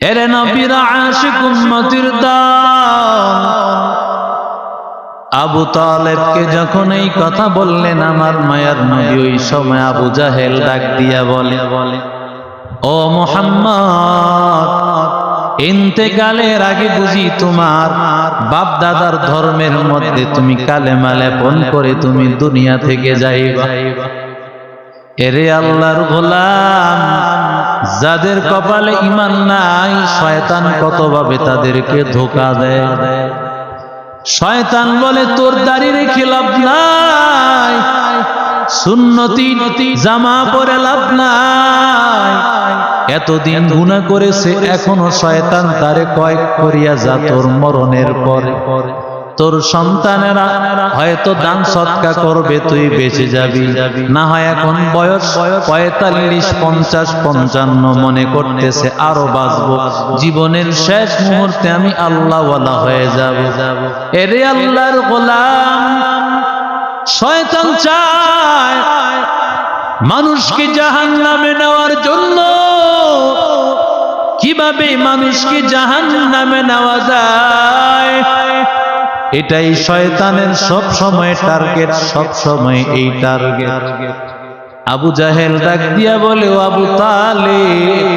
এরে নবীর আশিক উম্মতির দল, আবু তালেবকে যখন এই কথা বললেন আমার মায়ার নবী, ওই সময় আবু জাহেল ডাক দিয়া বলে, ও মুহাম্মদ, ইন্তেকালের আগে বুঝি তোমার বাপ দাদার ধর্মের মধ্যে তুমি কালেমা লেপন করে তুমি দুনিয়া থেকে যাইবা? এরে আল্লাহর গোলাম, যাদের কপালে ঈমান নাই শয়তান কতভাবে তাদেরকে ধোঁকা দেয়। শয়তান বলে তোর দাড়ি রেখে লাভ নাই, সুন্নতি জামা পরে লাভ নাই, এতদিন গুনাহ করেছে এখনো শয়তান তারে কয়েক করিয়া যা তোর মরণের পরে তোর সন্তানেরা হয়তো দান সৎকা করবে, তুই বেঁচে যাবি, না হয় এখন বয়স 45, 50, 55 মনে করতেছে আরো বাঁচবো, জীবনের শেষ মুহূর্তে আমি আল্লাহওয়ালা হয়ে যাব। এরে আল্লাহর গোলাম, শয়তান চায় মানুষকে জাহান্নামে নেওয়ার জন্য। কিভাবে মানুষকে জাহান্নামে নেওয়া যায়, এটাই শয়তানের সব সময় টার্গেট, সব সময় এই টার্গেট। আবু জাহেল ডাক দিয়া বলে, ও আবু তালেব,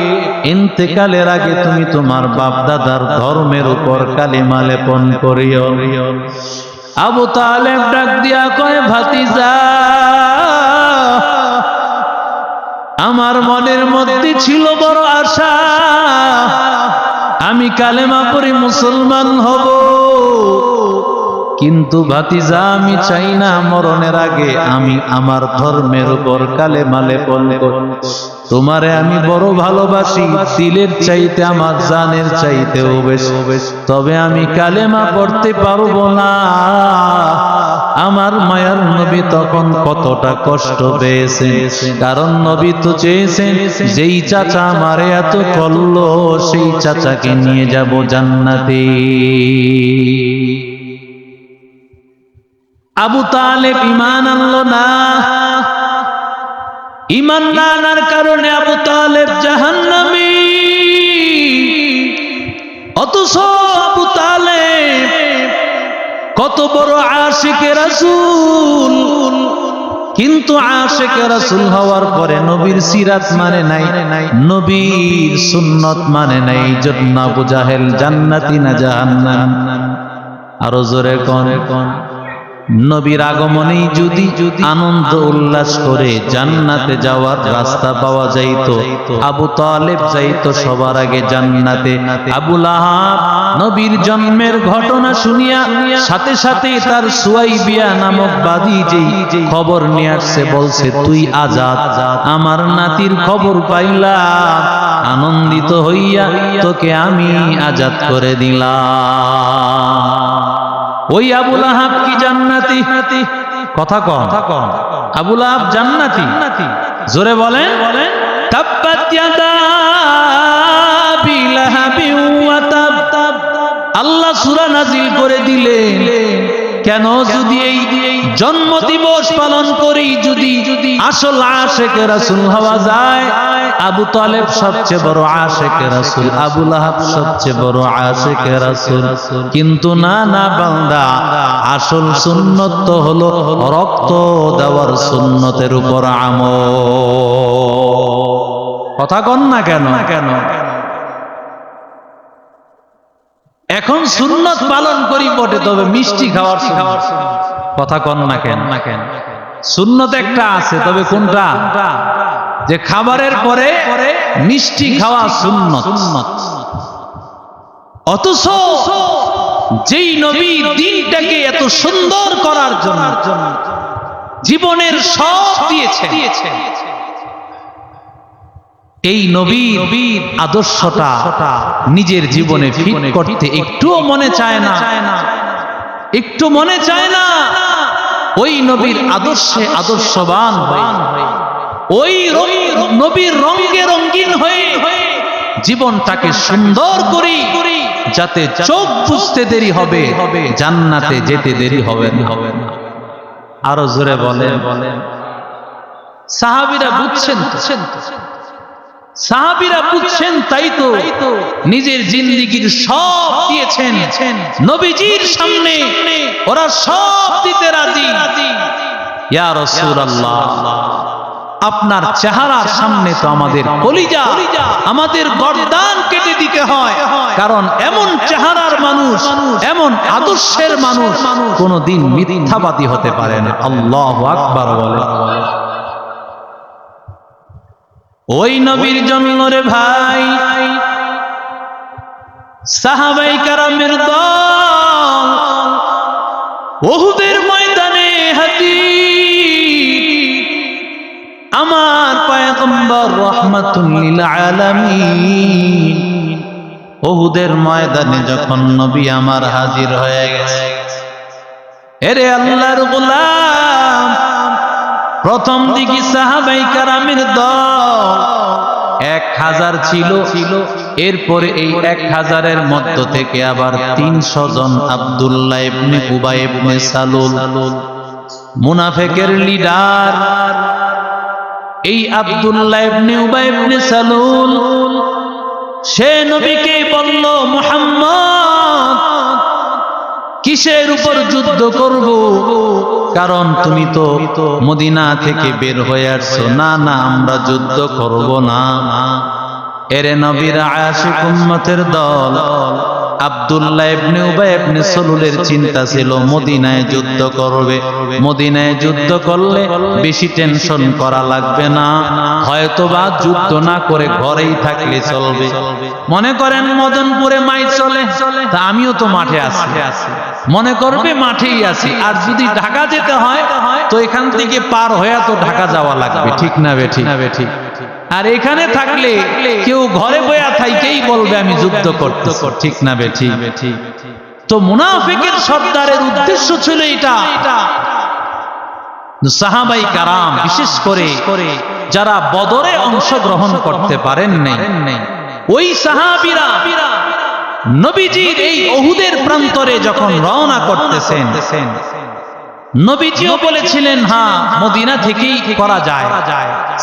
ইন্তেকালের আগে তুমি তোমার বাপ দাদার ধর্মের উপর কালিমা লেপন করিও। আবু তালেব ডাক দিয়া কয়, ভাতিজা, আমার মনের মধ্যে ছিল বড় আশা, আমি কালেমা পড়ে মুসলমান হব, কিন্তু ভাতিজা আমি চাই না মরণের আগে আমি আমার ধর্মের উপর কালেমা লেপন করি। তোমারে আমি বড় ভালোবাসি, দিলের চাইতে আমার জানের চাইতেও বেশি, তবে আমি কালেমা পড়তে পারবো না। আমার মায়ার নবী তখন কতটা কষ্ট পেয়েছেন, কারণ নবী তো চেয়েছেন যেই চাচা আমারে এত করলো সেই চাচাকে নিয়ে যাব জান্নাতে। আবু তালেব ঈমান আনলো না, ঈমান না আনার কারণে আবু তালেব জাহান্নামী। অথচ আবু তালেব কত বড় আশিকে রাসূল, কিন্তু আশিকে রাসূল হওয়ার পরে নবীর সিরাত মানে নাই, নবীর সুন্নত মানে নাই। এই জন্য আবু জাহেল জান্নাতি না জাহান্নাম? আরো জোরে কোন? নবীর আগমনেই যদি আনন্দ উল্লাস করে জান্নাতে যাওয়ার রাস্তা পাওয়া যাইত, আবু তালেব যাইত সবার আগে জান্নাতে। আবু লাহাব নবীর জন্মের ঘটনা শুনিয়া সাথে সাথে তার সুয়াইবিয়া নামক বাদী যেই খবর নিয়ে আসছে, বলছে তুই আজাদ, আমার নাতির খবর পাইলাম, আনন্দিত হইয়া তোকে আমি আজাদ করে দিলাম। ওই আবু লাহাব কি জান্নাতি? কথা কন, আবু লাহাব জান্নাতি? জোরে বলেন। তাব্বাত ইয়াদা আবি লাহাবিন ওয়া তাব। আল্লাহ সূরা নাজিল করে দিলেন, কেন যদি এই জন্ম দিবস পালন করি যদি আসল আশিকে রাসূল হওয়া যায়, আবু তালেব সবচেয়ে বড় আশিকে রাসূল, আবু লাহাব সবচেয়ে বড় আশিকে রাসূল। কিন্তু না না বান্দা, আসল সুন্নত তো হলো রক্ত দেওয়ার সুন্নতের উপর আমল। কথা কন না কেন? এখন সুন্নত পালন করি বটে, তবে মিষ্টি খাওয়ার সুন্নত। কথা কন না কেন? সুন্নত একটা আছে, তবে কোনটা? যে খাবারের পরে মিষ্টি খাওয়া সুন্নত। অথচ যেই নবী দিনটাকে এত সুন্দর করার জন্য জীবনের সব দিয়েছে, এই নবীর আদর্শটা নিজের জীবনে ফিট করতে একটুও মনে চায় না, একটু মনে চায় না। ওই নবীর আদর্শে আদর্শবান হয়ে, ওই নবীর রঙে রঙিন হয়ে জীবনটাকে সুন্দর করি, যাতে চোখ বুঝতে দেরি হবে, জান্নাতে যেতে দেরি হবে না। আরো জোরে বলেন। সাহাবীরা বুঝছেন সাহাবীরা বুঝছেন তাই তো নিজের জিন্দেগীর সব দিয়েছেন নবীজির সামনে, ওরা সব দিতে রাজি। ইয়া রাসূলুল্লাহ, আপনার চেহারার সামনে তো আমাদের কলিজা, আমাদের গর্দান কেটে দিতে হয়, কারণ এমন চেহারার মানুষ, এমন আদর্শের মানুষ কোনদিন মিথ্যাবাদী হতে পারে না। আল্লাহু আকবার বলে। ওই নবীর জন্য রে ভাই সাহাবায়ে কেরামের দল উহুদের ময়দানে হাজির। আমার পয়গম্বর রাহমাতুল লিল আলামিন উহুদের ময়দানে যখন নবী আমার হাজির হয়ে গেছে, এরে আল্লাহর গোলাম, প্রথম দিকে সাহাবায়ে কেরামের দল 1000 ছিল, এরপরে এই 1000-এর মধ্য থেকে আবার 300 জন আব্দুল্লাহ ইবনে উবাই ইবনে সালুল, মুনাফিকের লিডার, এই আব্দুল্লাহ ইবনে উবাই ইবনে সালুল সে নবীকে বলল, মুহাম্মদ কিসের উপর যুদ্ধ করব? কারণ তুমি তো মদিনা থেকে বের হয়ে আসছো। না না, আমরা যুদ্ধ করব না। এরে নবীর আশিক উম্মতের দল আব্দুল্লাহ ইবনে উবাই ইবনে সালুলের চিন্তা ছিল মদিনায় যুদ্ধ করবে, মদিনায় যুদ্ধ করলে বেশি টেনশন করা লাগবে না, হয়তোবা যুদ্ধ না করে ঘরেই থাকলে চলবে। মনে করেন মদনপুরে মাই চলে, তা আমিও তো মাঠে আছি, মনে করবে মাঠেই আছি। আর যদি ঢাকা যেতে হয় তো এখান থেকে পার হয়ে তো ঢাকা যাওয়া লাগবে, ঠিক না বেঠিক? আর এখানে থাকলে কেউ ঘরে বয়া থাইকেই বলবে আমি যুদ্ধ করতে, ঠিক না বেঠিক? তো মুনাফিকের সর্দারের উদ্দেশ্য ছিল এটা। সাহাবায়ে কেরাম বিশেষ করে যারা বদরে অংশগ্রহণ করতে পারেন নাই, ওই সাহাবীরা নবীজির এই উহুদের প্রান্তরে যখন রওনা করতেছেন, নবীজিও বলেছিলেন হ্যাঁ মদিনা থেকেই করা যায়।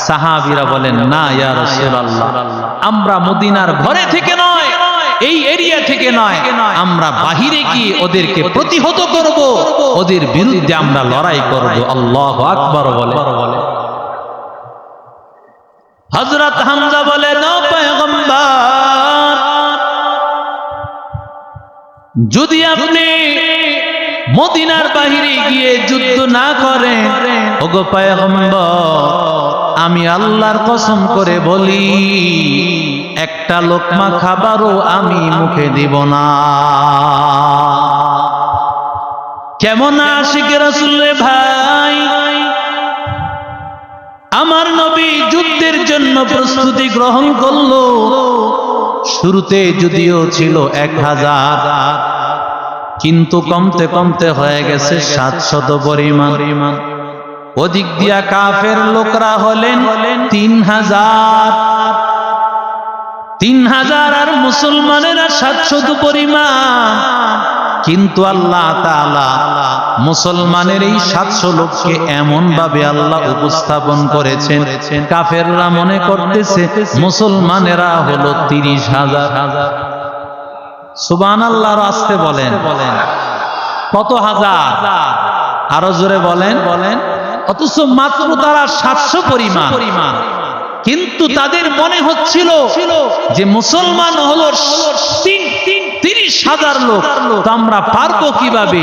সাহাবীরা বলেন না ইয়া রাসূলুল্লাহ, আমরা মদিনার ঘরে থেকে নয়, এই এরিয়া থেকে নয়, আমরা বাহিরে গিয়ে ওদেরকে প্রতিহত করব, ওদের বিরুদ্ধে আমরা লড়াই করব। আল্লাহু আকবার বলে। হযরত হামজা বলেন, ও পয়গম্বর, যদি আপনি মদিনার বাহিরে গিয়ে যুদ্ধ না করেন, ওগো পয়গম্বর, আমি আল্লাহর কসম করে বলি একটা লোকমা খাবারও আমি মুখে দিব না। কেমন আশিক রাসূল রে ভাই, আমার নবী যুদ্ধের জন্য প্রস্তুতি গ্রহণ করলো। শুরুতে যদিও ছিল 1000, কিন্তু কমতে কমতে হয়ে গেছে 700 পরিমাণ। ওদিক দিয়া কাফের লোকরা হলেন 3000 আর মুসলমানেরা 700 পরিমাণ। কিন্তু আল্লাহ তাআলা মুসলমানের এই 700 লোককে এমন ভাবে আল্লাহ উপস্থাপন করেছেন, কাফেররা মনে করতেছে মুসলমানেরা হলো 30,000। সুবহানাল্লাহ, আসতে বলেন, কত হাজার? আরো জোরে বলেন। অথচ মাত্র তারা 700 পরিমাণ, কিন্তু তাদের মনে হচ্ছিল যে মুসলমান হলো 30,000 লোক, তো আমরা পারবো কিভাবে?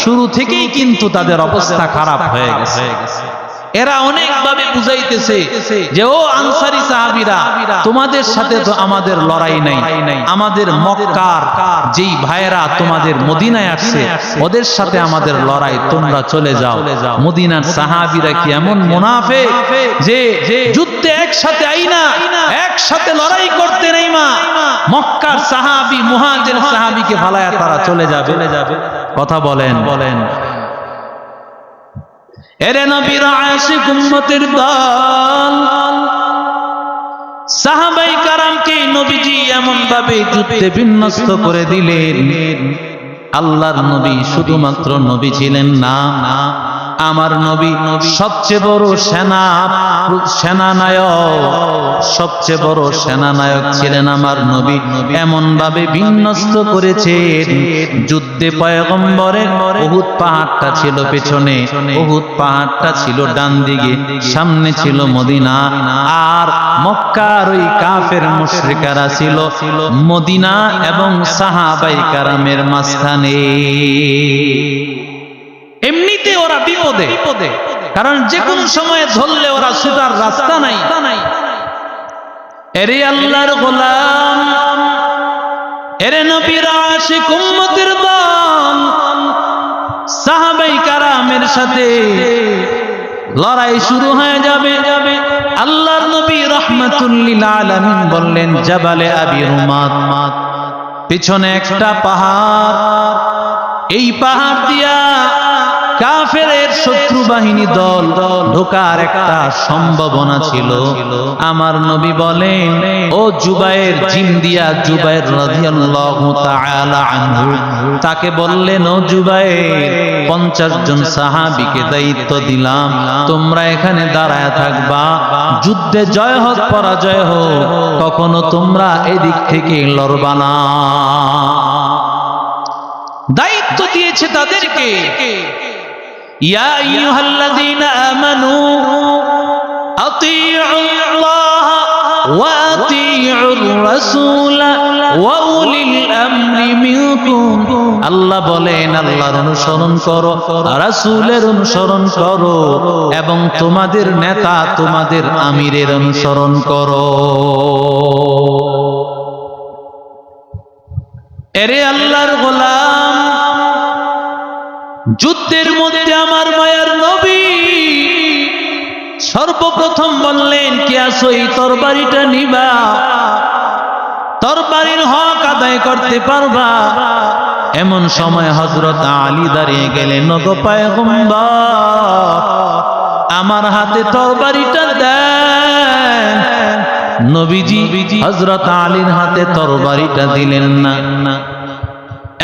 শুরু থেকেই কিন্তু তাদের অবস্থা খারাপ হয়ে গেছে। এরা অনেকভাবে বুঝাইতেছে যে ও আনসারী সাহাবীরা, তোমাদের সাথে তো আমাদের লড়াই নাই, আমাদের মক্কার যেই ভাইয়েরা তোমাদের মদিনায় আসছে ওদের সাথে আমাদের লড়াই, তোমরা চলে যাও। মদিনার সাহাবীরা কি এমন মুনাফিক যে যুদ্ধে একসাথে আইনা একসাথে লড়াই করতে নেই? মা মক্কার সাহাবী মুহাজির সাহাবীকে ফালায়া তারা চলে যাবে? কথা বলেন। এরে নবীর আশিক উম্মতের দল সাহাবায়ে কেরামকে নবীজি এমন ভাবে যুদ্ধে বিন্যস্ত করে দিলেন। আল্লাহর নবী শুধুমাত্র নবী ছিলেন না, আমার নবী সবচেয়ে বড় সেনানায়ক, সবচেয়ে বড় সেনানায়ক ছিলেন আমার নবী। এমন ভাবে বিন্যস্ত করেছেন, যুদ্ধে পয়গম্বরের উহুদ পাহাড়টা ছিল পেছনে, উহুদ পাহাড়টা ছিল ডান দিকে, সামনে ছিল মদিনা, আর মক্কার ওই কাফের মুশরিকারা ছিল মদিনা এবং সাহাবায়ে কেরামের মাঝখানে। এমনিতে ওরা বিপদে, কারণ যে কোন সময়ে ধরলে ওরা ছুটার রাস্তা নাই। এরে আল্লাহর গোলাম, এরে নবীর আশিক উম্মতের দল, সাহাবায়ে কেরামের সাথে লড়াই শুরু হয়ে যাবে। আল্লাহর নবী রাহমাতুল লিল আলামিন বললেন, জাবালে আবি রুমাত, পিছনে একটা পাহাড়, এই পাহাড় দিয়া কাফেরের শত্রু বাহিনী দল ঢোকার একটা সম্ভাবনা ছিল। আমার নবী বলেন, ও জুবায়ের, জিম দিয়া জুবায়ের রাদিয়াল্লাহু তাআলা আনহু, তাকে বললেন, ও জুবায়ের, 50 জন সাহাবীকে দায়িত্ব দিলাম, তোমরা এখানে দাঁড়ায় থাকবা, যুদ্ধে জয় হোক পরাজয় হোক, কখনো তোমরা এদিক থেকে লড়বা না। দায়িত্ব দিয়েছে তাদেরকে। ইয়া আইয়ুহাল্লাযীনা আমানু আতিউল্লাহ ওয়া আতিউর রাসূল ওয়া উলিল আমরি মিনকুম। আল্লাহ বলেন, আল্লাহর অনুসরণ করো, রাসূলের অনুসরণ করো, এবং তোমাদের নেতা, তোমাদের আমিরের অনুসরণ করো। এরে আল্লাহর গোলাম, যুদ্ধের মধ্যে আমার মায়ার নবী সর্বপ্রথম বললেন, কে আসো, এই তরবারিটা নিবা, তরবারির হক আদায় করতে পারবা। এমন সময় হযরত আলী দাঁড়িয়ে গেলেন, ওগো পয়গম্বর, আমার হাতে তরবারিটা দেন। নবীজি হযরত আলীর হাতে তরবারিটা দিলেন না।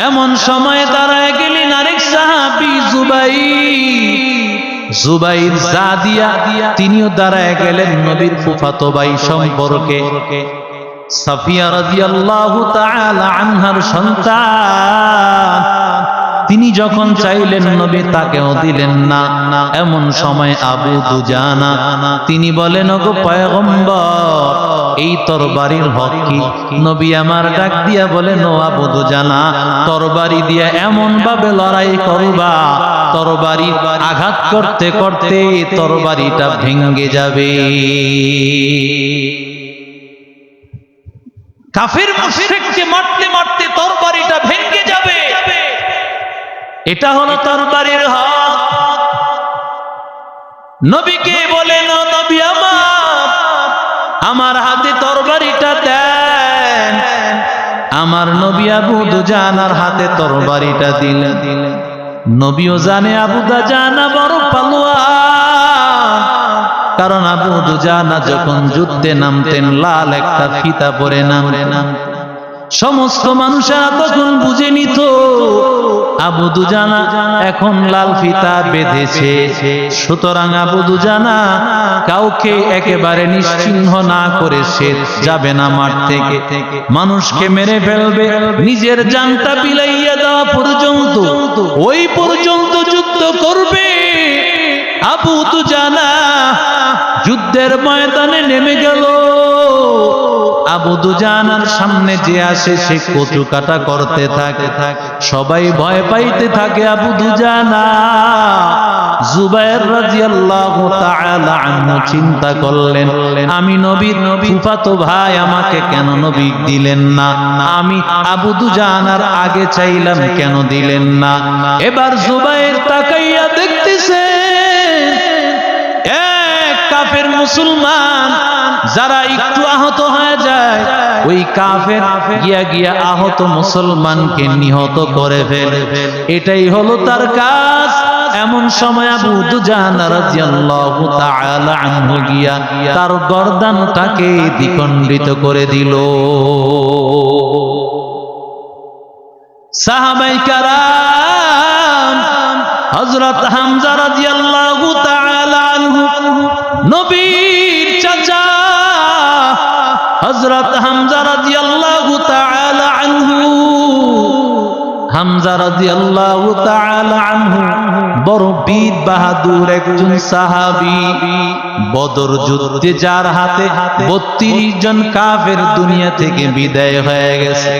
এমন সময় দাঁড়ায় গেলেন আরেক সাহাবী জুবাইর জাদিয়া, তিনিও দাঁড়ায় গেলেন নবীর ফুফাতো ভাই সম্পর্কে, সাফিয়া রাদিয়াল্লাহু তাআলা আনহার সন্তান। তিনি যখন চাইলেন নবী তাকেও দিলেন না। এমন সময় আবু দুজানা তিনি বলেন, ওগো পয়গম্বর, এই তরবারির হক কি? নবী আমার ডাক দিয়া বলেন, ও আবু দুজানা, তরবারি দিয়া এমন ভাবে লড়াই করবা, তরবারি আঘাত করতে করতে তরবারিটা ভেঙে যাবে। কাফির মুশরিককে মারতে মারতে তরবারিটা ভেঙে যাবে। এটা হলো তরবারির হক। নবীকে বলেন, ও নবী আমার হাতে তরবারিটা দেন। আমার নবী আবু দুজানার হাতে তরবারিটা দিলেন। নবীও জানে আবু দুজানা বড় পালোয়ান, কারণ আবু দুজানা যখন যুদ্ধে নামতেন লাল একটা ফিতা পরে নামতেন। সমস্ত মানুষেরা তখন বুঝে নিত আবু দুজানা এখন লাল ফিতা বেঁধেছে, সুতরাং আবু দুজানা কাউকে একেবারে নিশ্চিহ্ন না করে সে যাবে না মাঠ থেকে, মানুষকে মেরে ফেলবে, নিজের জানটা বিলাইয়া দেওয়া পর্যন্ত, ওই পর্যন্ত যুদ্ধ করবে। আবু দুজানা যুদ্ধের ময়দানে নেমে গেল। আবু দুজানার সামনে যে আসে সে কচু কাটা করতে থাকে, সবাই ভয় পাইতে থাকে আবু দুজানা। জুবায়ের রাদিয়াল্লাহু তাআলা আনহু চিন্তা করলেন, আমি নবীর ফুফাতো ভাই, আমাকে কেন নবী দিলেন না? আমি আবু দুজানার আগে চাইলাম, কেন দিলেন না? এবার জুবায়ের তাকাইয়া দেখতেছে এক কাফের মুসলমান যারা একটু আহত হয়ে যায়, ওই কাফের গিয়া আহত মুসলমানকে নিহত করে ফেলে, এটাই হলো তার কাজ। এমন সময় আবু দুজানা রাদিয়াল্লাহু তাআলা আনহু গিয়া তার গর্দানটাকে দ্বিখণ্ডিত করে দিল। সাহাবায়ে কেরাম হযরত হামজা রাদিয়াল্লাহু নবীর চাচা হযরত হামজা রাদিয়াল্লাহু তাআলা আনহু, হামজা রাদিয়াল্লাহু তাআলা আনহু বড় বীর বাহাদুর একজন সাহাবী। বদর যুদ্ধে যার হাতে 32 জন কাফের দুনিয়া থেকে বিদায় হয়ে গেছে,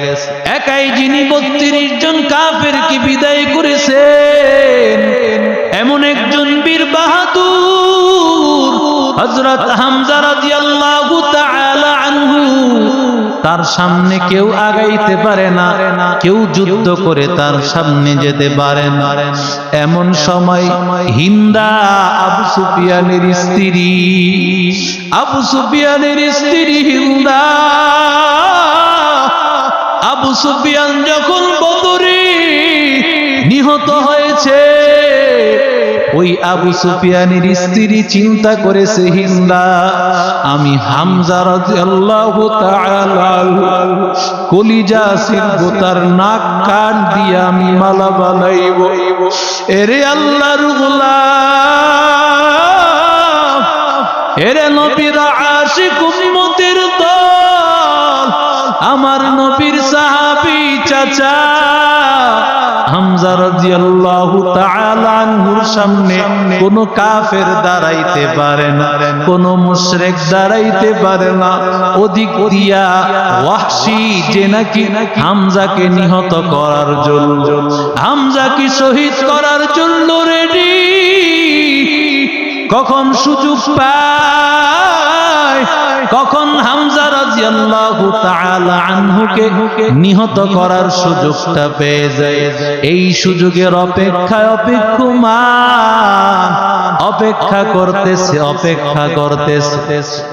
একাই যিনি 32 জন কাফেরকে বিদায় করেছেন, এমন একজন বীর বাহাদুর হযরত হামজা রাদিয়াল্লাহু তাআলা আনহু। তার সামনে কেউ আগাইতে পারে না, কেউ যুদ্ধ করে তার সামনে যেতে পারে না। এমন সময় হিন্দা, আবু সুফিয়ানের স্ত্রী, আবু সুফিয়ানের স্ত্রী হিন্দা, আবু সুফিয়ান যখন বদরে নিহত হয়েছে, ওই আবু সুফিয়ানের স্ত্রী চিন্তা করেছে, হিন্দা, আমি হামজা রাদিয়াল্লাহু তাআলা কলিজা ছিলবো, তার নাক কান দিয়ে আমি মালা বানাইব। এরে আল্লাহর গোলাম, এরে নবীর আশিক উম্মতের দল, আমার নবীর সাহাবী চাচা হামজা রাদিয়াল্লাহু তাআলা আনহুর সামনে কোন কাফের দাঁড়াইতে পারে না, কোন মুশরিক দাঁড়াইতে পারে না। ওদিক দিয়া ওয়াহশী যে নাকি হামজাকে নিহত করার জন্য, হামজাকে শহীদ করার জন্য রেডি, কখন সুযোগ পায়, কখন হামজা রাদিয়াল্লাহু তাআলা আনহুকে নিহত করার সুযোগটা পেয়ে যায়, এই সুযোগের অপেক্ষায় অপেক্ষমান, অপেক্ষা করতেছে, অপেক্ষা করতেছে।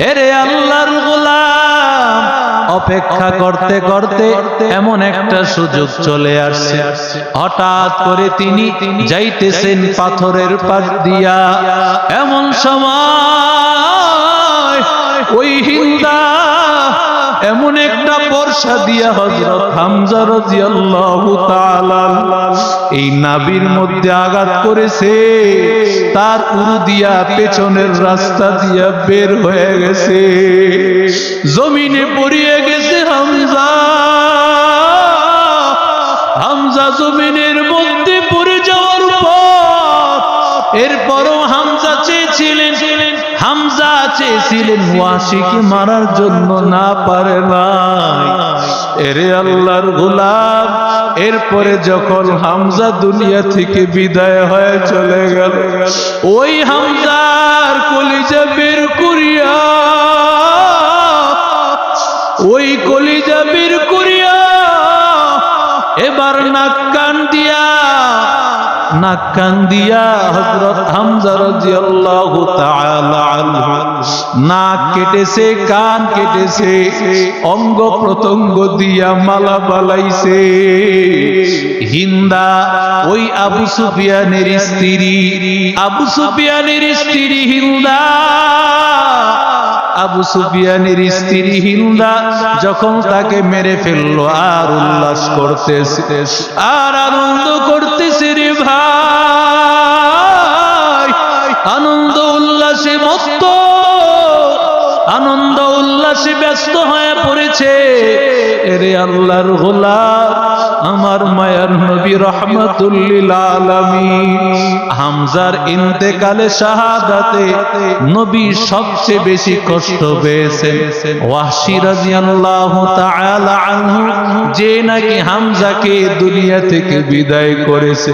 এরে আল্লাহর গোলাম, অপেক্ষা করতে করতে এমন একটা সুযোগ চলে আসছে। হঠাৎ করে তিনি যাইতেছেন পাথরের পাশ দিয়া, এমন সময় ওই হিন্দা এমন একটা বর্ষা দিয়া হযরত হামজা রাদিয়াল্লাহু তাআলা এই নাভির মধ্যে আঘাত করেছে, তার উরু দিয়া পেছনের রাস্তা দিয়া বের হয়ে গেছে, জমিনে পড়িয়ে গেছে হামজা। হামজা জমিনের মধ্যে পড়ে যাওয়ার পর এরপরও হামজা চেয়েছিলেন, হামজা চেয়েছিলেন ওয়াহশীকে মারার জন্য, না পারে নাই। এরে আল্লাহর গোলাম, এরপরে যখন হামজা দুনিয়া থেকে বিদায় হয়ে চলে গেল, ওই হামজার কলিজা বের করিয়া, ওই কলিজা বের করিয়া এবার নাক কান দিয়া, নাক কান দিয়া হযরত হামজা রাদিয়াল্লাহু তাআলা আনহু নাক কেটেছে, কান কেটেছে, অঙ্গ প্রত্যঙ্গ দিয়া মালা বালাইছে। হিন্দা ওই আবু সুফিয়ানের স্ত্রী, আবু সুফিয়ানের স্ত্রী হিন্দা, আবু সুফিয়ানের স্ত্রী হিন্দা যখন তাকে মেরে ফেললো আর উল্লাস করতেছে, আর আনন্দ করতেছে রে ভাই, আনন্দ উল্লাসে মত্ত, আনন্দ উল্লাসে ব্যস্ত হয়ে পড়েছে। এরে আল্লাহর গোলাম, আমার মায়ার নবী রাহমাতুল লিল আলামিন হামজার ইন্তেকালে শাহাদাতে নবী সবচেয়ে বেশি কষ্ট পেয়েছেন। ওয়াহশী রাদিয়াল্লাহু তাআলা আনহু যে নাকি হামজাকে দুনিয়া থেকে বিদায় করেছে,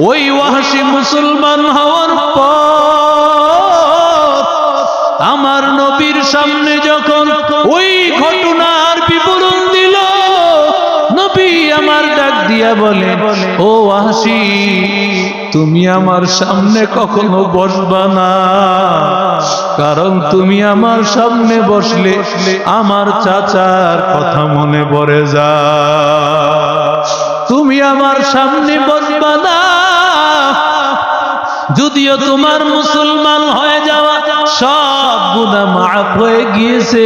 ওই ওয়াহশী মুসলমান হওয়ার পর আমার নবীর সামনে যখন ওই ঘটনার বিবরণ দিল, নবী আমার ডাক দিয়া বলে, ও ওয়াহশী, তুমি আমার সামনে কখনো বসবা না, কারণ তুমি আমার সামনে বসলে আমার চাচার কথা মনে পড়ে যায়। তুমি আমার সামনে বসবা না, যদিও তোমার মুসলমান হয়ে যাওয়া সব গুনাহ মাফ হয়ে গিয়েছে।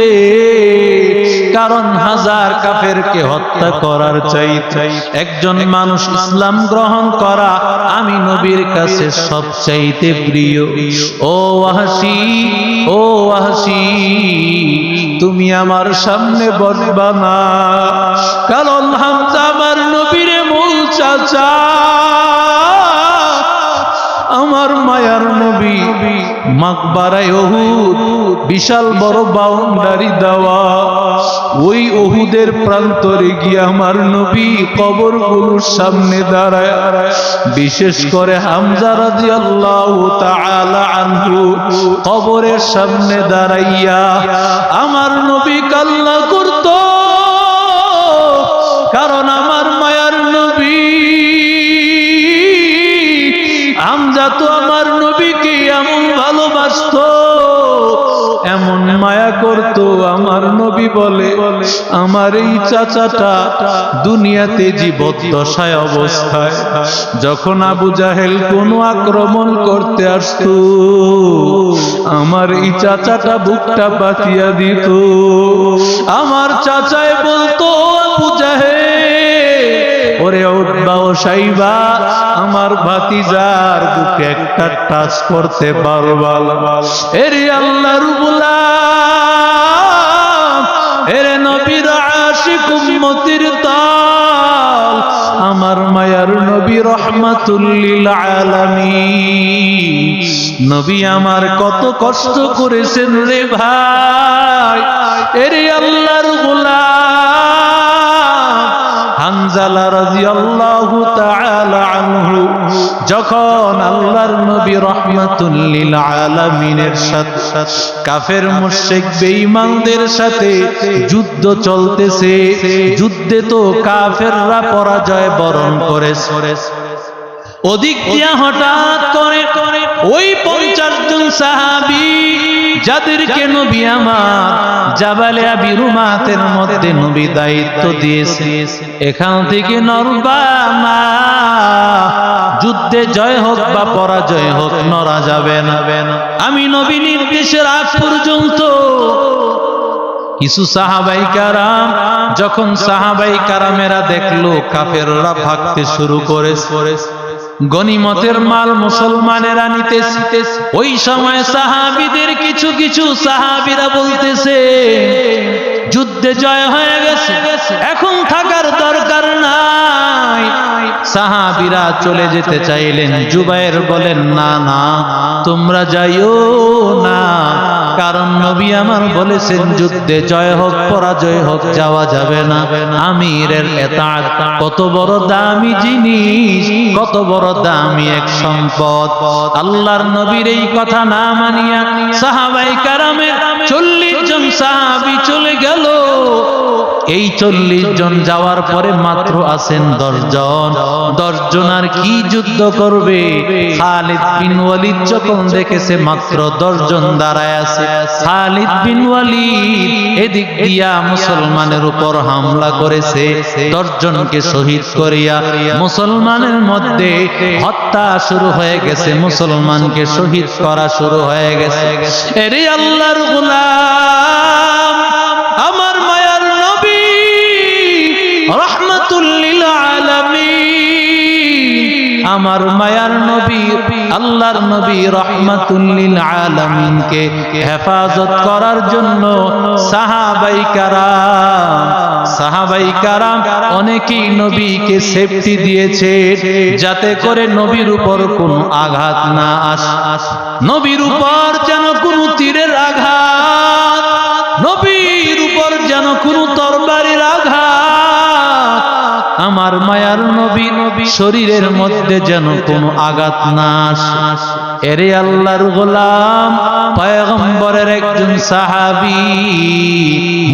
কারণ হাজার কাফেরকে হত্যা করার চাইতে একজন মানুষ ইসলাম গ্রহণ করা আমি নবীর কাছে সবচাইতে প্রিয়। ও ওয়াহশী, ও ওয়াহশী, তুমি আমার সামনে বসবা না, কারণ হামজা আমার নবীর মূল চাচা। আমার মায়ার নবী মাকবারায় উহুদ, বিশাল বড় বাউন্ডারি দেওয়া, ওই উহুদের প্রান্তরে গিয়ে আমার নবী কবরগুলোর সামনে দাঁড়ায়, বিশেষ করে হামজা রাদিয়াল্লাহু তাআলা আনহু কবরের সামনে দাঁড়াইয়া আমার নবী কান্না করত। কারণ আমার মায়ার নবী হামজা তো আমার নবীকে এমন ভালোবাসতো, এমন মায়া করত। আমার নবী বলে, আমার এই চাচাটা দুনিয়াতে জীবদ্দশায় অবস্থায় যখন আবু জাহেল কোনো আক্রমণ করতে আসতো, আমার এই চাচাটা বুকটা পাতিয়া দিত। আমার চাচায় বলতো, আবু জাহেল, ওরে উতবা ও সাইবা, আমার ভাতিজার বুকে একটা টাচ করতে পারবা? এরে আল্লাহর গোলাম, এরে নবীর আশিক উম্মতির তাল, আমার মায়ার নবী রহমাতুল লিল আলামিন, নবী আমার কত কষ্ট করেছেন রে ভাই। এরে আল্লাহর গোলাম হানজালা রাদিয়াল্লাহু তাআলা আনহু যখন আল্লাহর নবী রাহমাতুল লিল আলামিনের সাথে কাফের মুশরিক বেঈমানদের সাথে যুদ্ধ চলতেছে, যুদ্ধে তো কাফেররা পরাজয় বরণ করেছে। ওদিক দিয়া হঠাৎ করে ওই 50 জন সাহাবী যাদেরকে নবী আমার জাবালে আবি রুমাতের মধ্যে নবী দায়িত্ব দিয়েছে, এখান থেকে নড়বা না, যুদ্ধে জয় হোক বা পরাজয় হোক নড়া যাবে না। আমি নবী নির্দেশের আগ পর্যন্ত কিছু সাহাবাই কারাম, যখন সাহাবাই কারামেরা দেখলো কাফেররা ভাগতে শুরু করেছে, গনিমতের মাল মুসলমানেরা নিতেছে, ওই সময় সাহাবীদের কিছু কিছু সাহাবীরা বলতেছে যুদ্ধে জয় হয়ে গেছে, এখন থাকার দরকার নাই। সাহাবীরা চলে যেতে চাইলেন, জুবায়ের বলেন না না, তোমরা যাইও না, কারণ নবী আমার বলেছেন যুদ্ধে জয় হোক পরাজয় হোক যাওয়া যাবে না। আমিরের এতাত কত বড় দামি জিনিস, কত বড় দামি এক সম্পদ। আল্লাহর নবীর এই কথা না মানিয়া সাহাবায়ে কেরামের 40 জন সাহাবী চলে গেল। এই 40 জন যাওয়ার পরে মাত্র আছেন 10 জন। 10 জন আর কি যুদ্ধ করবে? খালিদ বিন ওয়ালিদ যখন দেখেছে মাত্র 10 জন দাঁড়ায় আছে, খালিদ বিন ওয়ালিদ এদিক দিয়া মুসলমানের উপর হামলা করেছে, 10 জনকে শহীদ করিয়া মুসলমানের মধ্যে হত্যা শুরু হয়ে গেছে, মুসলমানকে শহীদ করা শুরু হয়ে গেছে। এরে আল্লাহর গোলাম, আমার মায়ার নবী রাহমাতুল লিল আলামিন, আমার মায়ার নবী আল্লাহর নবী রাহমাতুল লিল আলামিনকে হেফাজত করার জন্য সাহাবাই কারাম অনেকেই নবীকে সেফটি দিয়েছে, যাতে করে নবীর উপর কোনো আঘাত না আসে, নবীর উপর যেন কোনো তীরের আঘাত, নবীর উপর যেন কোনো তরবারির আঘাত, আমার মায়ার নবী শরীরের মধ্যে যেন কোনো আঘাত না আসে। এরে আল্লাহর গোলাম পয়গম্বরের একজন সাহাবী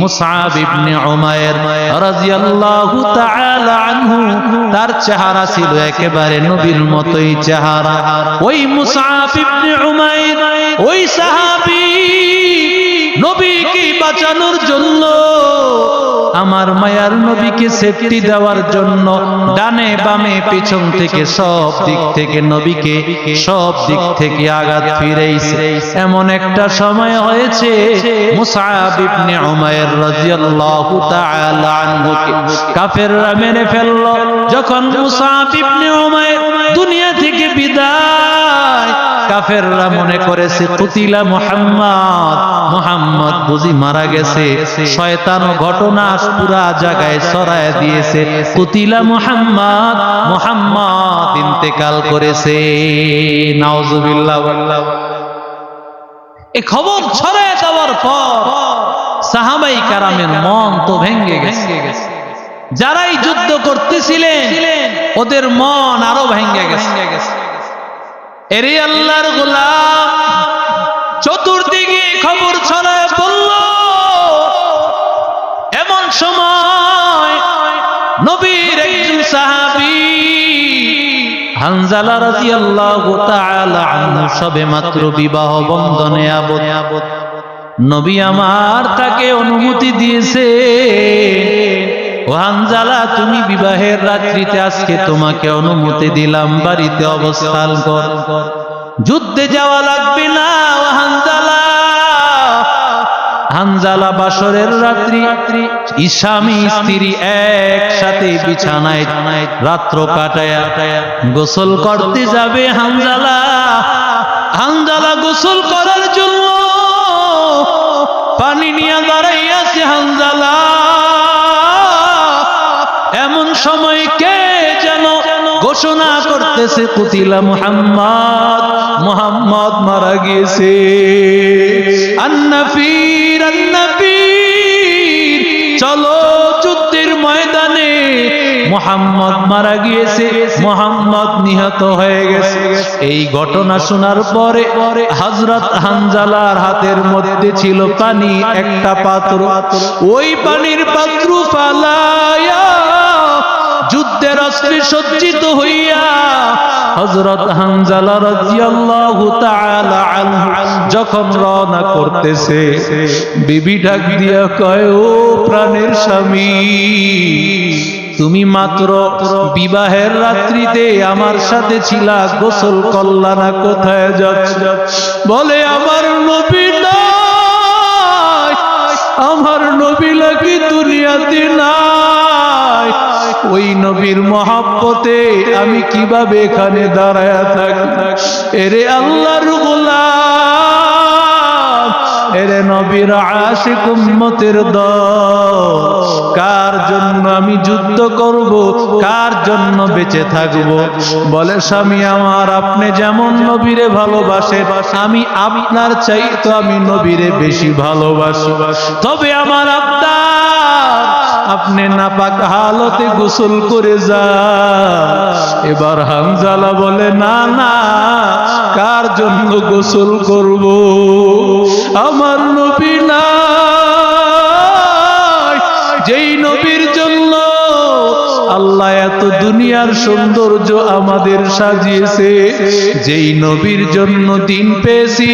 মুসআব ইবনে উমাইর রাদিয়াল্লাহু তাআলা আনহু, তার চেহারা ছিল একেবারে নবীর মতোই চেহারা। ওই মুসআব ইবনে উমাইর ওই সাহাবী নবীকে বাঁচানোর জন্য আমার মায়ার নবীকে সেফটি দেওয়ার জন্য ডানে বামে পেছন থেকে সব দিক থেকে নবীকে সব দিক থেকে আঘাত ফিরেছে। এমন একটা সময় হয়েছে মুসআব ইবনে উমাইর রাদিয়াল্লাহু তাআলা আনহুকে কাফেররা মেরে ফেলল। যখন মুসআব ইবনে উমাইর দুনিয়া থেকে বিদায়, কাফেররা মনে করেছে কুতিলা মুহাম্মদ, মুহাম্মদ বুঝি মারা গেছে। শয়তান ঘটনা পুরা জায়গায় ছড়ায় দিয়েছে, কুতিলা মুহাম্মদ, মুহাম্মদ ইন্তেকাল করেছে। নাউজুবিল্লাহ। এই খবর ছড়ায় দেওয়ার পর সাহাবাই কারামের মন তো ভেঙে গেছে। যারাই যুদ্ধ করতেছিলেন ওদের মন আরো ভেঙে গেছে। এরে আল্লাহর গোলাম, চতুর্দিকে খবর ছড়ায় পড়ল। এমন সময় নবীর একজন সাহাবী হানজালা রাদিয়াল্লাহু তাআলা আনহু সবেমাত্র বিবাহ বন্ধনে আবদ্ধ। নবী আমার তাকে অনুমতি দিয়েছে, ও হানজালা তুমি বিবাহের রাত্রিতে আজকে তোমাকে অনুমতি দিলাম, বাড়িতে অবস্থান কর, যুদ্ধে যাওয়া লাগবে না। ও হানজালা, হানজালা বাসরের রাত্রি স্বামী স্ত্রী একসাথে বিছানায় রাত্র কাটায়া গোসল করতে যাবে। হানজালা, হানজালা গোসল করার জন্য পানি নিয়ে দাঁড়াইয়াছে। হানজালা, এমন সময় কে যেন ঘোষণা করতেছে কুতিলা মুহাম্মদ, মুহাম্মদ মারা গিয়েছে। আন্নাফির, আন্নাফির, চলো যুদ্ধের ময়দানে, মুহাম্মদ মারা গিয়েছে, মুহাম্মদ নিহত হয়ে গেছে। এই ঘটনা শোনার পরে হযরত হানজালার হাতের মধ্যে ছিল পানি, একটা পাত্র। ওই পানির পাত্র ফালায়া যুদ্ধের অস্ত্রে সজ্জিত হইয়া হযরত হানজালা রাদিয়াল্লাহু তাআলা আনহু যখন রওনা করতেছে, বিবি ডাক দিয়া কয়, ও প্রাণের স্বামী, তুমি মাত্র বিবাহের রাত্রিতে আমার সাথে ছিলা, গোসল করলা না, কোথায় যাচ্ছ? বলে আমার নবী নাই, আমার নবী লাগি দুনিয়াতে নাই। ওই নবীর মহব্বতে আমি কিভাবে এখানে দাঁড়ায়া থাকি? এরে আল্লাহর গোলাম, এরে নবীর আশিক উম্মতের দল, কার জন্য আমি যুদ্ধ করব, কার জন্য বেঁচে থাকব? বলে স্বামী আমার, আপনি যেমন নবীরে ভালোবাসেন আমি আপনার চাইতে আমি নবীরে বেশি ভালোবাসি। তবে আমার আব্দার, আপনি নাপাক হালতে গোসল করে যান। এবার হানজালা বলে, না না, কার জন্য গোসল করব? আমার নবী নাই, যেই নবীর জন্য আল্লাহ এত দুনিয়ার সৌন্দর্য আমাদের সাজিয়েছে, যেই নবীর জন্য দিন পেয়েছি,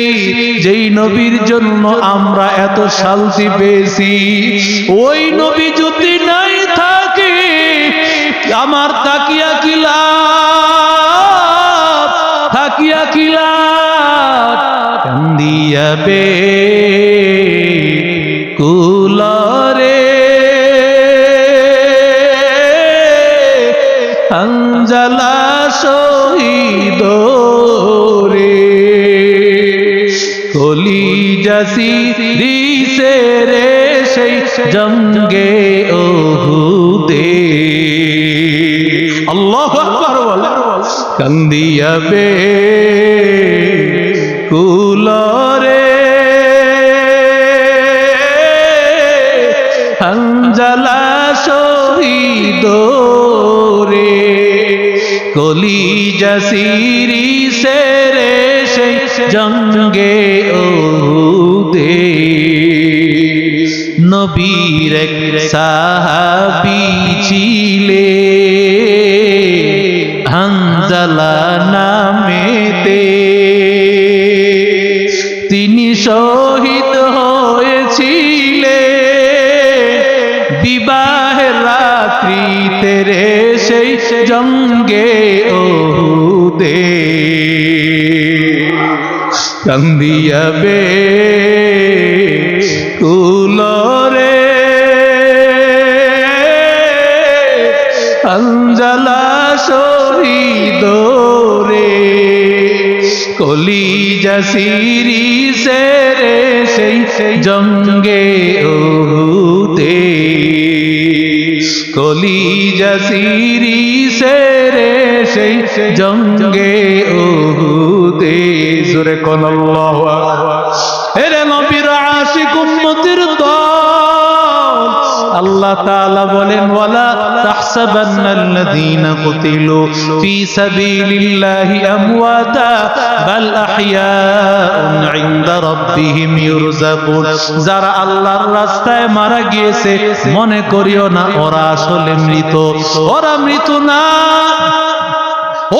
যেই নবীর জন্য আমরা এত শান্তি পেয়েছি, ওই নবী যদি নাই থাকে আমার তাকিয়া কি লাভ, থাকিয়া কি লাভ? কান্দিয়া বে কুলরে হানজালা শহীদ রে, কলিজা সিরিছে রে সেই জঙ্গে ওহুদে। আল্লাহু আকবার বলে, কান্দিয়া বে কুলরে হানজালা শহীদ রে, কলিজা সিরিছে রে সেই জঙ্গে ওহুদে। নবীর এক সাহাবী ছিলে হানজালা নামেতে, তিনি শহীদ হয়েছিলেন মাহের রাত্রি তেরে সেই জঙ্গে ওহুদে কান্দিয়াবে কুলরে আঞ্জালা শহীদ রে কলিজা সিরি সেরে সেই জঙ্গে ওহুদে কলিজা সিরি সেরে সেই জঙ্গে ওহুদে জোরে কোন আল্লাহু আকবার এরে নবীর আশিক উম্মতের দল আল্লাহ তাআলা বলেন ওয়ালা তাহসাবান্নাল্লাযীনা কুতিলু ফি সাবিলিল্লাহি আমওয়াতা বাল আহইয়াউন ইনদা রাব্বিহিম ইরযাকুন যারা আল্লাহর রাস্তায় মারা গিয়েছে মনে করিও না ওরা আসলে মৃত ওরা মৃত না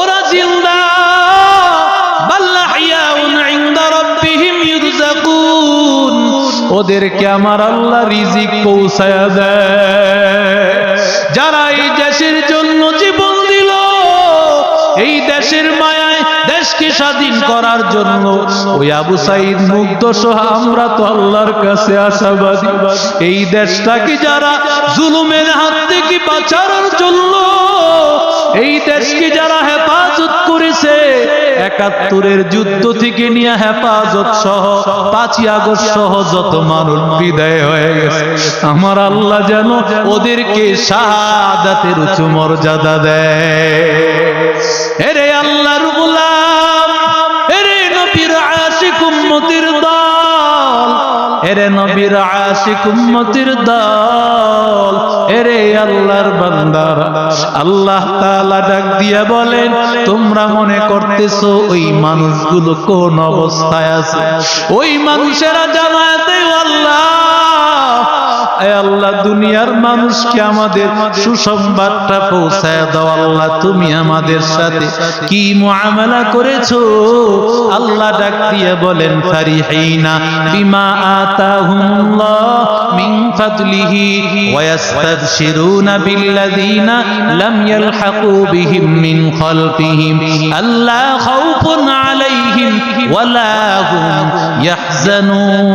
ওরা জিন্দা বাল আহইয়াউন ইনদা রাব্বিহিম ইরযাকুন ওদেরকে আমার আল্লাহ রিজিক পৌঁছায়া দেয় যারা এই দেশের জন্য জীবন দিল এই দেশের মায়ায় দেশকে স্বাধীন করার জন্য ওই আবু সাঈদ মুগ্ধ সহ আমরা তো আল্লাহর কাছে আশাবাদী এই দেশটাকে যারা জুলুমের হাত থেকে বাঁচানোর জন্য এই দেশকে যারা হেফাজত করেছে ৭১-এর যুদ্ধ থেকে নিয়ে হেফাজত সহ ৫ই আগস্ট সহ যত মানুষ বিদায় হয়ে গেছে আমার আল্লাহ যেন ওদেরকে শাহাদাতের উচ্চ মর্যাদা দেয় এরে আল্লাহর গোলাম এরে নবীর আশিক উম্মতের দল এরে নবীর আশিক উম্মতের দল এরে আল্লাহর বান্দারা আল্লাহ তাআলা ডাক দিয়া বলেন তোমরা মনে করতেছো ওই মানুষগুলো কোন অবস্থায় আছে ওই মানুষেরা জামায়াতে আল্লাহ এ আল্লাহ দুনিয়ার মানুষকে আমাদের সুসংবাদটা পৌঁছায় দাও আল্লাহ তুমি আমাদের সাথে কি মুআমালা করেছো আল্লাহ ডাক দিয়ে বলেন ফারিহিনা বিমা আতাহুমুল্লাহ মিন ফাদলিহি ওয়া ইয়াস্তাবশিরুনা বিল্লাযিনা লাম ইয়ালহাকু বিহিম মিন খালফিহিম আল্লা খাউফুন আলাইহিম ওয়ালা হুম ইয়াহজানুন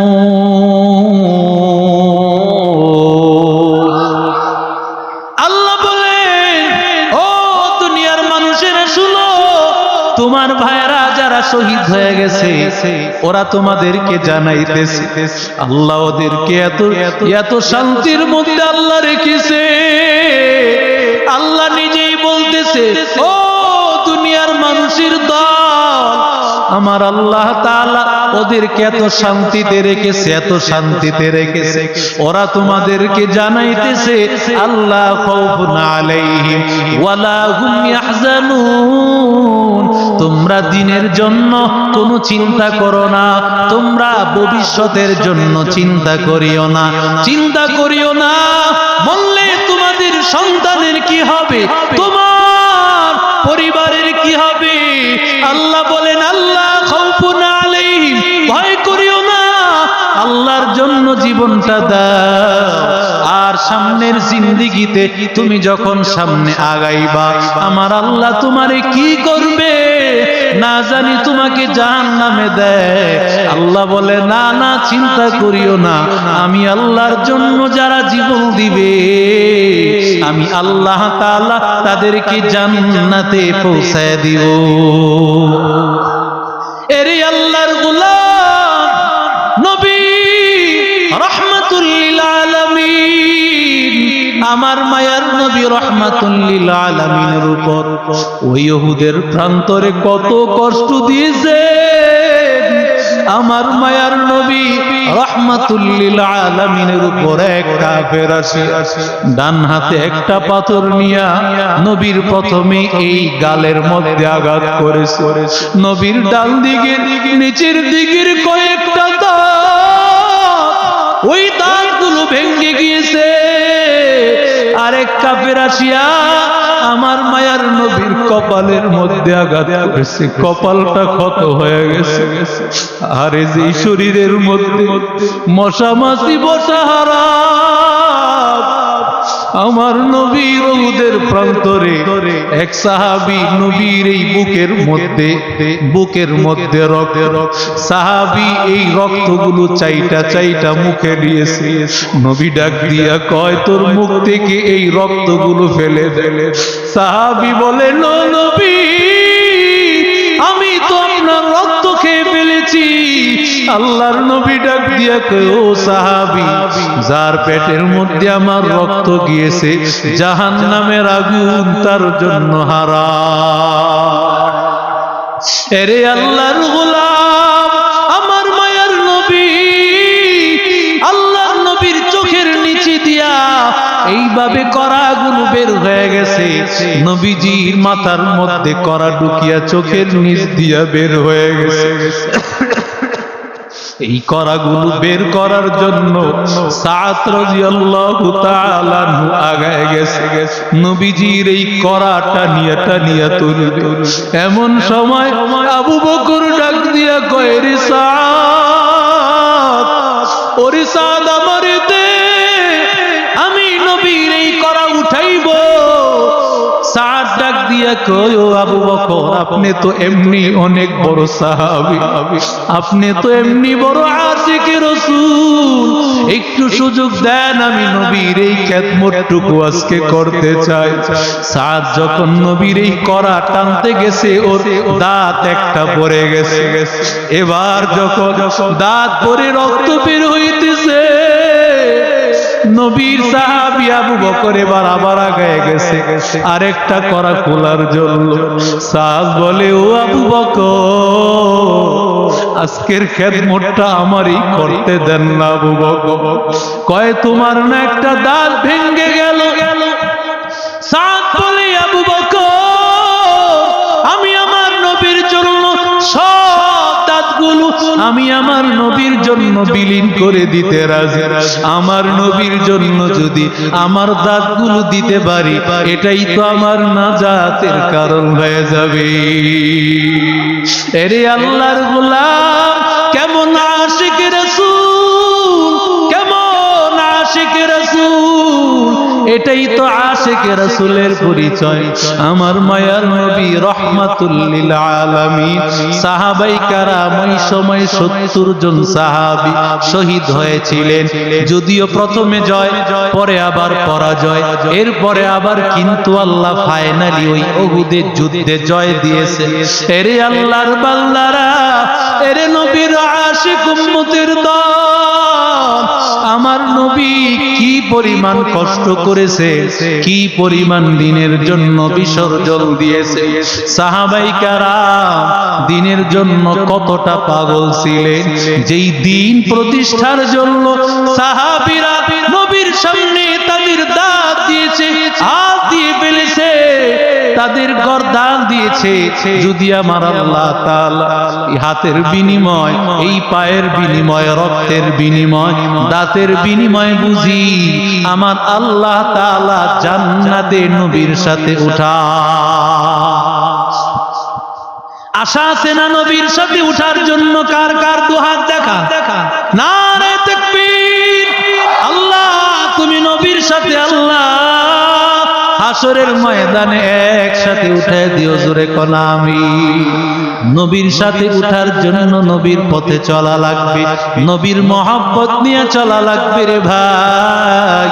তোমার ভাইরা যারা শহীদ হয়ে গেছে ওরা তোমাদেরকে জানাইতেছে আল্লাহ ওদেরকে এত শান্তির মধ্যে আল্লাহ রেখেছে আল্লাহ নিজেই বলতেছে ও দুনিয়ার মানুষের দল আমার আল্লাহ তাআলা ওদেরকে এত শান্তিতে রেখেছে ওরা তোমাদেরকে জানাইতেছে আল্লাহ খাউফুন আলাইহিম ওয়ালা হুম ইয়াহজানুন তোমরা দিনের জন্য কোনো চিন্তা করো না তোমরা ভবিষ্যতের জন্য চিন্তা করিও না বললে তোমাদের সন্তানের কি হবে তোমার পরিবারের কি হবে আল্লাহ বলেন আল্লাহ খাউফুন আলাইহিম ভয় করিও না আল্লাহর জন্য জীবনটা দাও আর সামনের জিন্দেগিতে তুমি যখন সামনে আগাইবা আমার আল্লাহ তোমারে কি করবে না জানি তোমাকে জাহান্নামে দেয় আল্লাহ বলে না না চিন্তা করিও না আমি আল্লাহর জন্য যারা জীবন দিবে আমি আল্লাহ তাআলা তাদেরকে জান্নাতে পৌঁছায় দিব এরে আল্লাহর গোলাম নবী রাহমাতুল লিল আলামিন আমার মায়ার নবী রাহমাতুল লিল আলামিনের উপর ওই ইহুদের প্রান্তরে কত কষ্ট দিয়েছে আমার মায়ার নবী রাহমাতুল লিল আলামিনের উপর এক কাফের আসে ডান হাতে একটা পাথর নিয়া নবীর প্রথমে এই গালের মধ্যে আঘাত করেছে নবীর ডান দিকের নিচের দিকের কয়েকটা দাঁত ওই দাঁতগুলো ভেঙে গিয়েছে আরেক কাফের আসিয়া আমার মায়ার নবীর কপালের মধ্যে আঘাত করেছে কপালটা ক্ষত হয়ে গেছে আর এই যে শরীরের মধ্যে মশা মাছি বসা হারাম আমার নবীর উহুদের প্রান্তরে এক সাহাবী নবীর এই বুকের মধ্যে রক্ত, সাহাবী এই রক্তগুলো চাইটা চাইটা মুখে দিয়েছে। নবী ডাক দিয়া কয়, তোর মুখ থেকে এই রক্তগুলো ফেলে ফেলে। সাহাবী বলে, নবী আমি তো আপনার রক্ত খেয়ে ফেলেছি। আল্লাহর নবী ডাক দিয়া কয়, ও সাহাবী, যার পেটের মধ্যে আমার রক্ত গিয়েছে জাহান্নামের আগুন তার জন্য হারাম। এরে আল্লাহর গোলাম, আমার মায়ার নবী, আল্লাহর নবীর চোখের নিচে দিয়া এইভাবে করাগুলো বের হয়ে গেছে। নবীজির মাথার মধ্যে করা ঢুকিয়া চোখের নিচ দিয়া বের হয়ে গেছে। এই করাগুলো বের করার জন্য সাদ রাদিয়াল্লাহু তাআলা আগায় গেছে। নবীজির এই করাটা নিয়ে তুলবে। এমন সময় আবু বকর ডাক দিয়া কয়, রে সাদ, ওরে সাদ, আমারে দে, আমি নবীর এই করা উঠাইব। সাদ ডাক দিয়া কয়, ও আবু বকর, আপনি তো এমনি অনেক বড় সাহাবী, আপনি তো এমনি বড় আশিকে রাসূল, একটু সুযোগ দেন, আমি নবীর এই খেদমতটুকু আজকে করতে চাই। সাদ যখন নবীর এই করা টানতে গেছে, ওর দাঁত একটা পড়ে গেছে। এবার যখন দাঁত পড়ে রক্ত বের হইতেছে, নবীর সাহাবী আবু বকর এবার আবার আগায় গেছে আরেকটা করা খোলার জন্য। সাদ বলে, ও আবু বকর, আজকের খেদমতটা আমারই করতে দেন না। আবু বকর কয়, তোমার না একটা দাঁত ভেঙে গেল। সাদ বলে, আবু বকর, আমি আমার নবীর জন্য সব দাঁতগুলো আমি আমার নবীর জন্য বিলীন করে দিতে রাজি। আমার নবীর জন্য যদি আমার দাঁতগুলো দিতে পারি, এটাই তো আমার নাজাতের কারণ হয়ে যাবে। এরে আল্লাহর গোলাম, কেমন আশিক রাসূল, কেমন আশিক রাসূল, এটাই তো আশিক রাসূলের পরিচয়। আমার মায়ার নবী রাহমাতুল লিল আলামিন। সাহাবায়ে কেরাম ওই সময় ৭০ জন সাহাবী শহীদ হয়েছিলেন। যদিও প্রথমে জয়, পরে আবার পরাজয়, এরপরে আবার কিন্তু আল্লাহ ফাইনালি ওই উহুদের যুদ্ধে জয় দিয়েছে। এরে আল্লাহর বান্দারা, এরে নবীর আশিক উম্মতের দল, আমার নবী কি পরিমাণ কষ্ট করেছে, কি পরিমাণ দিনের জন্য বিসর্জন দিয়েছে। সাহাবায়ে কেরাম দিনের জন্য কতটা পাগল ছিলেন, যেই দিন প্রতিষ্ঠার জন্য সাহাবীরা নবীর সামনে তাদের দাঁত দিয়েছে, হাত দিয়ে ফেলেছে, তাদের গর্দান দিয়েছে। যদি আমার আল্লাহ তাআলা এই হাতের বিনিময়, এই পায়ের বিনিময়, রক্তের বিনিময়, দাঁতের বিনিময় বুঝি আমার আল্লাহ তাআলা জান্নাতে নবীর সাথে উঠা আশা আছে না? নবীর সাথে উঠার জন্য কার কার দুহাত দেখা? নারে তাকবীর! আল্লাহ, তুমি নবীর সাথে আল্লাহ হাসরের ময়দানে একসাথে উঠায় দিও, জোরে কোন আমিন। নবীর সাথে উঠার জন্য নবীর পথে চলা লাগবে, নবীর মহব্বত নিয়ে চলা লাগবে রে ভাই।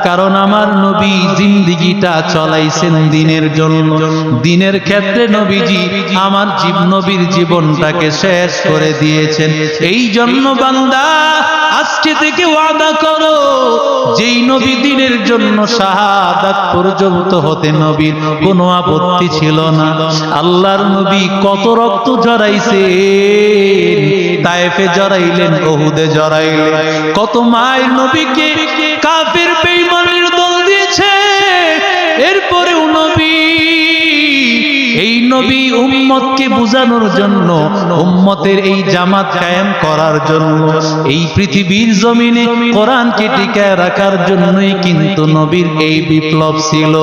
কারণ আমার নবী জিন্দেগিটা চলাইছেন দিনের জন্য। দিনের ক্ষেত্রে নবীজি আমার নবীর জীবনটাকে শেষ করে দিয়েছেন। এই জন্য বান্দা, আজকে থেকে ওয়াদা করো, যেই নবী দিনের জন্য শাহাদাত পর্যন্ত হতে নবীর কোনো আপত্তি ছিল না। আল্লাহর নবী কত রক্ত জড়াইছেন, তায়েফে জড়াইলেন, উহুদে জড়াইলেন। কত মায়ের নবীকে কাফের বেঈমানের দল দিয়েছে, এরপরেও নবী, এই নবী নবী উম্মতকে বুঝানোর জন্য, উম্মতের এই জামাত কায়েম করার জন্য, এই পৃথিবীর জমিনে কোরআনকে টিকায় রাখার জন্যই কিন্তু নবীর এই বিপ্লব ছিল।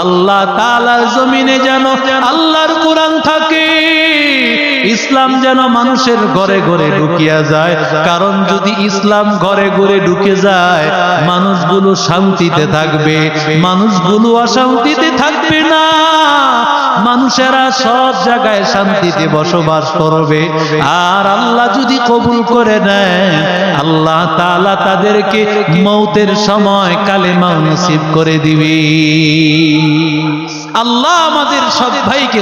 আল্লাহ তাআলার জমিনে যেন আল্লাহর কোরআন থাকে, ইসলাম যেন মানুষের ঘরে ঘরে ঢুকিয়া যায়। কারণ যদি ইসলাম ঘরে ঘরে ঢুকে যায়, মানুষগুলো শান্তিতে থাকবে, মানুষগুলো অশান্তিতে থাকবে না। মানুষেরা সব জায়গায় শান্তিতে বসবাস করবে। আর আল্লাহ যদি কবুল করে নেয়, আল্লাহ তাআলা তাদেরকে মৌতের সময় কালেমা নসিব করে দিবে। আল্লাহ আমাদের সব ভাইকে